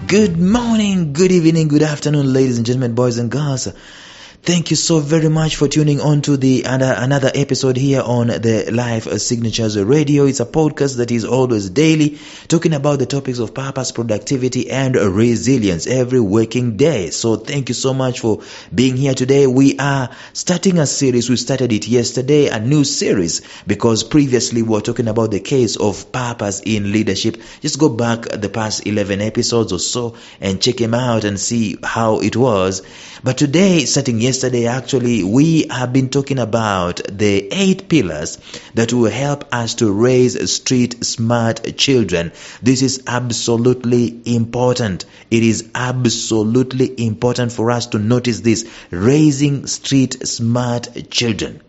Good morning, good evening, good afternoon, ladies and gentlemen, boys and girls. Thank you so very much for tuning on to the another episode here on the Life Signatures Radio. It's a podcast that is always daily, talking about the topics of purpose, productivity, and resilience every working day. So thank you so much for being here today. We are starting a series. We started it yesterday, a new series, because previously we were talking about the case of purpose in leadership. Just go back the past 11 episodes or so and check them out and see how it was. But today, starting yesterday, actually, we have been talking about the 8 pillars that will help us to raise street smart children. This is absolutely important. It is absolutely important for us to notice this: raising street smart children.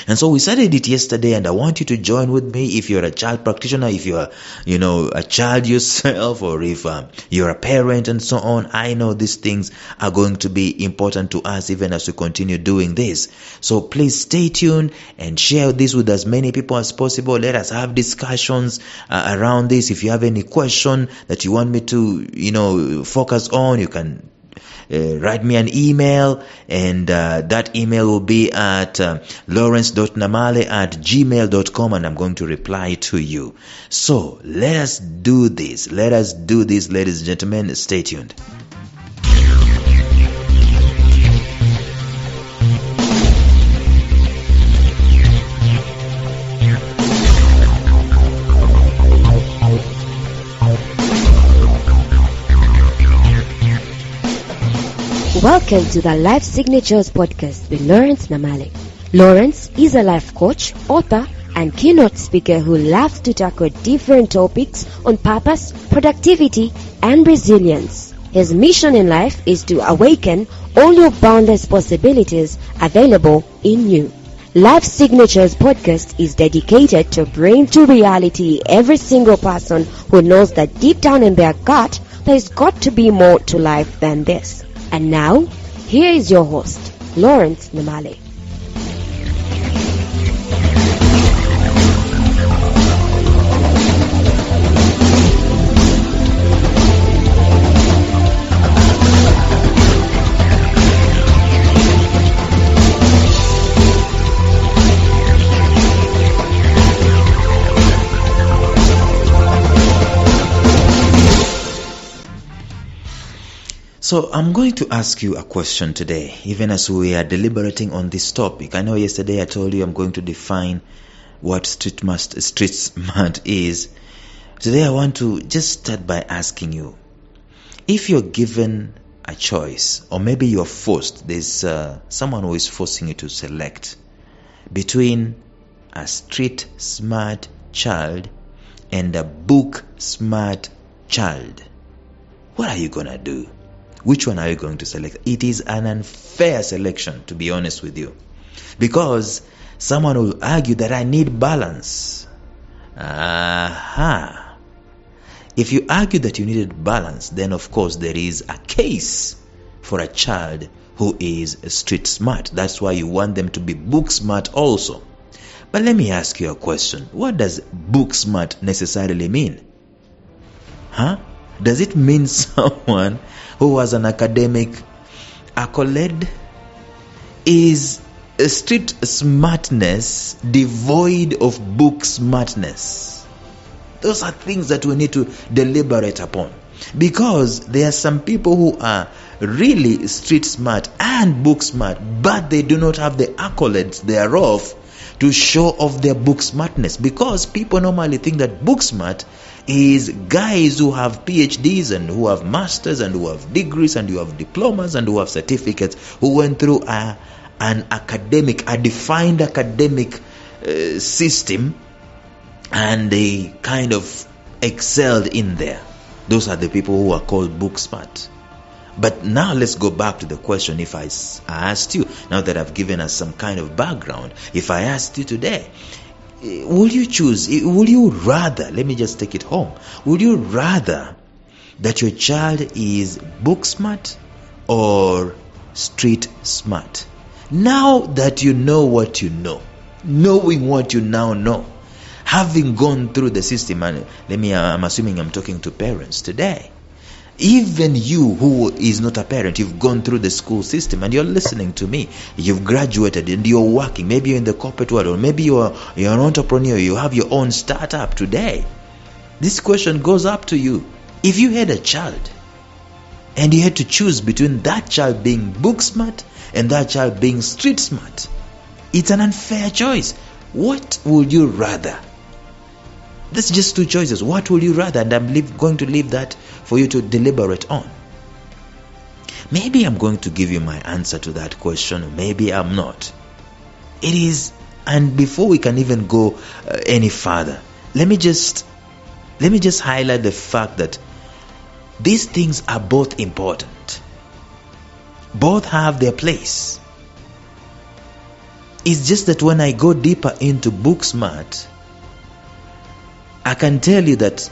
And so we started it yesterday, and I want you to join with me if you're a child practitioner, if you're, a child yourself, or if you're a parent and so on. I know these things are going to be important to us even as we continue doing this. So please stay tuned and share this with as many people as possible. Let us have discussions around this. If you have any question that you want me to, focus on, you can write me an email, and that email will be at lawrence.namale@gmail.com, and I'm going to reply to you. So let us do this, ladies and gentlemen. Stay tuned. Welcome to the Life Signatures podcast with Lawrence Namale. Lawrence is a life coach, author, and keynote speaker who loves to tackle different topics on purpose, productivity, and resilience. His mission in life is to awaken all your boundless possibilities available in you. Life Signatures podcast is dedicated to bring to reality every single person who knows that deep down in their gut there's got to be more to life than this. And now, here is your host, Lawrence Namale. So I'm going to ask you a question today, even as we are deliberating on this topic. I know yesterday I told you I'm going to define what street smart is. Today I want to just start by asking you, if you're given a choice, or maybe you're forced, there's someone who is forcing you to select between a street smart child and a book smart child, what are you gonna do? Which one are you going to select? It is an unfair selection, to be honest with you, because someone will argue that I need balance. If you argue that you needed balance, then of course there is a case for a child who is street smart. That's why you want them to be book smart also. But let me ask you a question. What does book smart necessarily mean? Does it mean someone who has an academic accolade? Is street smartness devoid of book smartness? Those are things that we need to deliberate upon, because there are some people who are really street smart and book smart, but they do not have the accolades thereof to show off their book smartness, because people normally think that book smart is guys who have PhDs and who have masters and who have degrees and who have diplomas and who have certificates, who went through a defined academic system, and they kind of excelled in there. Those are the people who are called book smart. But now let's go back to the question. If I asked you, now that I've given us some kind of background, if I asked you today, would you rather, let me just take it home, would you rather that your child is book smart or street smart? Now that you know what you know, knowing what you now know, having gone through the system, and I'm assuming I'm talking to parents today, Even you who is not a parent, you've gone through the school system and you're listening to me. You've graduated and you're working. Maybe you're in the corporate world, or maybe you're an entrepreneur. You have your own startup today. This question goes up to you. If you had a child and you had to choose between that child being book smart and that child being street smart, it's an unfair choice. What would you rather? That's just two choices. What would you rather? And I'm going to leave that for you to deliberate on. Maybe I'm going to give you my answer to that question, or maybe I'm not. It is, and before we can even go any further, let me just highlight the fact that these things are both important. Both have their place. It's just that when I go deeper into book smart, I can tell you that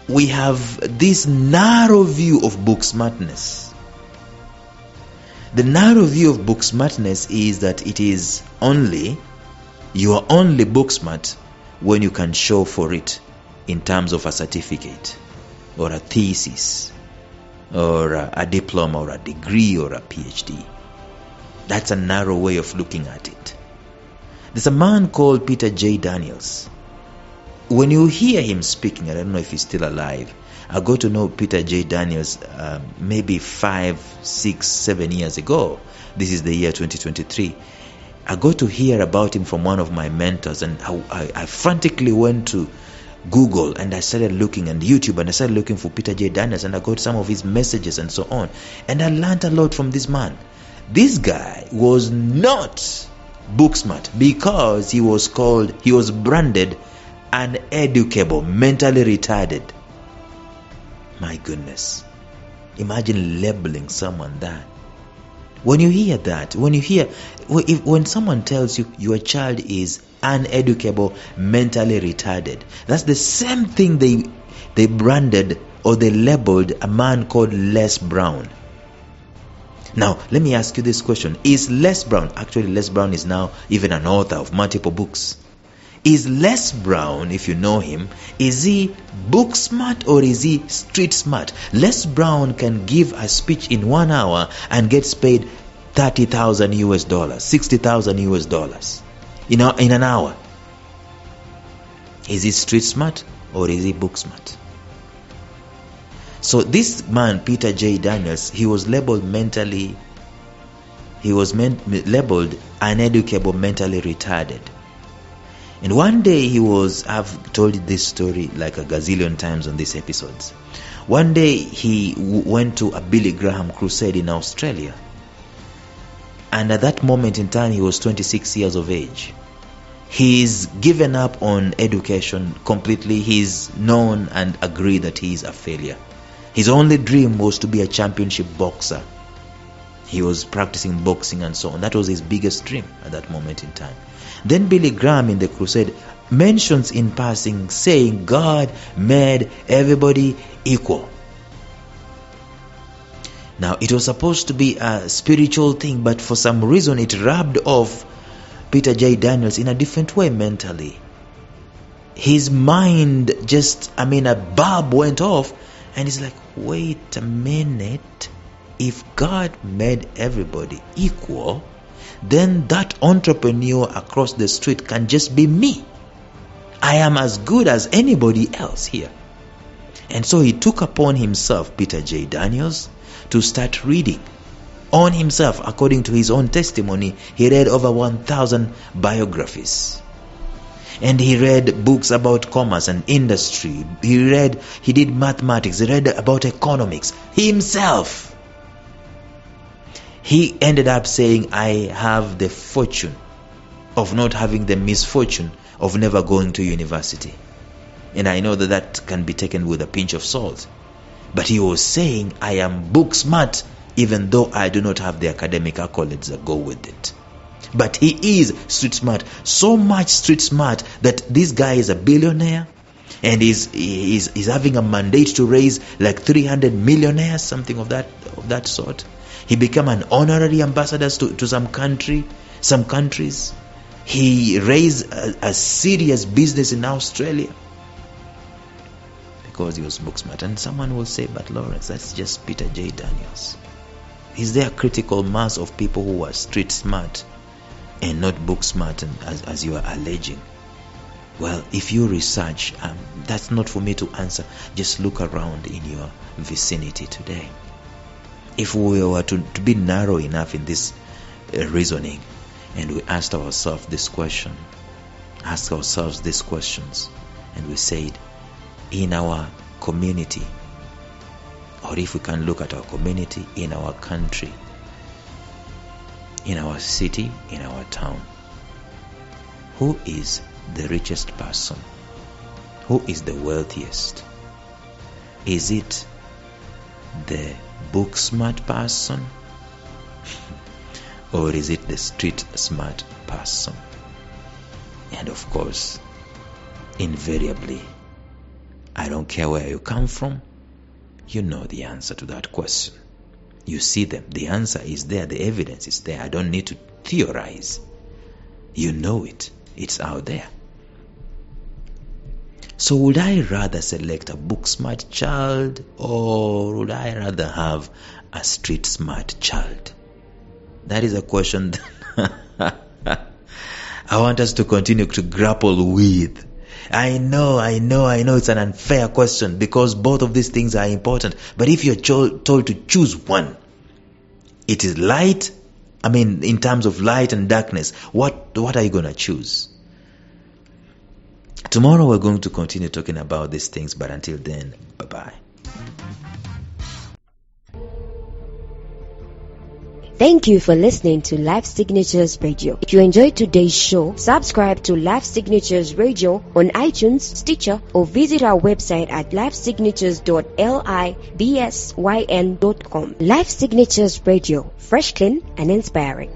we have this narrow view of book smartness. The narrow view of book smartness is that it is you are only book smart when you can show for it in terms of a certificate or a thesis or a diploma or a degree or a PhD. That's a narrow way of looking at it. There's a man called Peter J. Daniels. When you hear him speaking, I don't know if he's still alive. I got to know Peter J. Daniels maybe 5, 6, 7 years ago. This is the year 2023. I got to hear about him from one of my mentors, and I frantically went to Google and I started looking, and YouTube, and I started looking for Peter J. Daniels, and I got some of his messages and so on. And I learned a lot from this man. This guy was not book smart because he was branded uneducable, mentally retarded. My goodness. Imagine labeling someone that. When you hear that, when someone tells you your child is uneducable, mentally retarded, that's the same thing they branded or they labeled a man called Les Brown. Now, let me ask you this question. Is Les Brown, actually Les Brown is now even an author of multiple books. Is Les Brown, if you know him, is he book smart or is he street smart? Les Brown can give a speech in 1 hour and gets paid $30,000 US, $60,000 US, in an hour. Is he street smart or is he book smart? So this man, Peter J. Daniels, he was labeled labeled uneducable, mentally retarded. And one day I've told you this story like a gazillion times on these episodes. One day he went to a Billy Graham crusade in Australia. And at that moment in time, he was 26 years of age. He's given up on education completely. He's known and agreed that he is a failure. His only dream was to be a championship boxer. He was practicing boxing and so on. That was his biggest dream at that moment in time. Then Billy Graham in the crusade mentions in passing, saying God made everybody equal. Now, it was supposed to be a spiritual thing, but for some reason it rubbed off Peter J. Daniels in a different way mentally. His mind a bulb went off, and he's like, wait a minute. If God made everybody equal, then that entrepreneur across the street can just be me. I am as good as anybody else here. And so he took upon himself, Peter J. Daniels, to start reading on himself. According to his own testimony, he read over 1,000 biographies. And he read books about commerce and industry. He did mathematics. He read about economics himself. He ended up saying, I have the fortune of not having the misfortune of never going to university. And I know that can be taken with a pinch of salt. But he was saying, I am book smart, even though I do not have the academic accolades that go with it. But he is street smart. So much street smart that this guy is a billionaire and he's having a mandate to raise like 300 millionaires, something of that sort. He became an honorary ambassador to some countries. He raised a serious business in Australia because he was book smart. And someone will say, but Lawrence, that's just Peter J. Daniels. Is there a critical mass of people who are street smart and not book smart, as you are alleging? Well, if you research, that's not for me to answer. Just look around in your vicinity today. If we were to be narrow enough in this reasoning, and we asked ourselves these questions, and we said, in our community, or if we can look at our community, in our country, in our city, in our town, who is the richest person? Who is the wealthiest? Is it the book smart person or is it the street smart person? And of course, invariably, I don't care where you come from, you know the answer to that question. You see them, the answer is there, the evidence is there. I don't need to theorize. You know it, it's out there. So would I rather select a book smart child, or would I rather have a street smart child? That is a question that I want us to continue to grapple with. I know it's an unfair question because both of these things are important. But if you're told to choose one, it is light. In terms of light and darkness, what are you going to choose? Tomorrow we're going to continue talking about these things, but until then, bye-bye. Thank you for listening to Life Signatures Radio. If you enjoyed today's show, subscribe to Life Signatures Radio on iTunes, Stitcher, or visit our website at lifesignatures.libsyn.com. Life Signatures Radio, fresh, clean, and inspiring.